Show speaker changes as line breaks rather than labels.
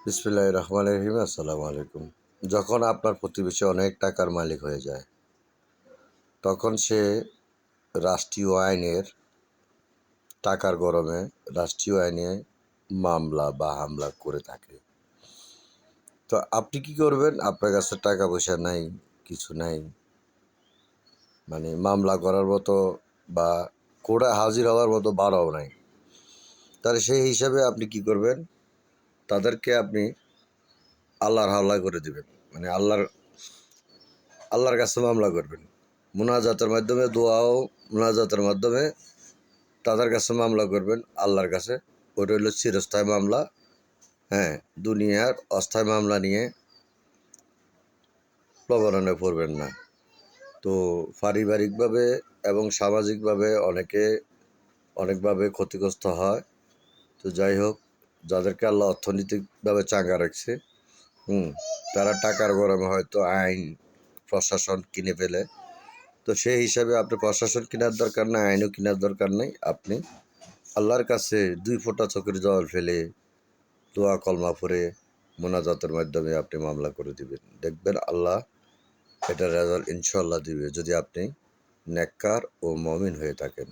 বিসমিল্লাহির রহমানির রহিম। আসসালামু আলাইকুম। যখন আপনার প্রতিবেশী অনেক টাকার মালিক হয়ে যায়, তখন সে রাষ্ট্রীয় আইনের টাকার গরমে রাষ্ট্রীয় আইনে মামলা বা হামলা করে থাকে। তো আপনি কি করবেন? আপনার কাছে টাকা পয়সা নাই, কিছু নাই, মানে মামলা করার মতো বা কোর্টে হাজির হওয়ার মতো বাড়াও নাই। তাহলে সেই হিসাবে আপনি কি করবেন? তাদেরকে আপনি আল্লাহর হাওলায় করে দিবেন, মানে আল্লাহর কাছে মামলা করবেন। মুনাজাতের মাধ্যমে, দোয়া ও মুনাজাতের মাধ্যমে তাদের কাছে মামলা করবেন, আল্লাহর কাছে। ওটা হলো চিরস্থায়ী মামলা। হ্যাঁ, দুনিয়ার অস্থায়ী মামলা নিয়ে প্রবণনে পড়বেন না। তো পারিবারিকভাবে এবং সামাজিকভাবে অনেকভাবে ক্ষতিগ্রস্ত হয়। তো যাই হোক, যাদেরকে আল্লাহ অর্থনৈতিকভাবে চাঙ্গা রাখছে, তারা টাকার গরমে হয়তো আইন প্রশাসন কিনে ফেলে। তো সেই হিসাবে আপনি প্রশাসন কেনার দরকার নাই, আইনও কেনার দরকার নেই। আপনি আল্লাহর কাছে 2 ফোঁটা চোখের জল ফেলে দোয়া কলমা পড়ে মোনাজাতের মাধ্যমে আপনি মামলা করে দিবেন। দেখবেন আল্লাহ এটার রেজাল্ট ইনশাল্লাহ দিবে, যদি আপনি নেককার ও মমিন হয়ে থাকেন।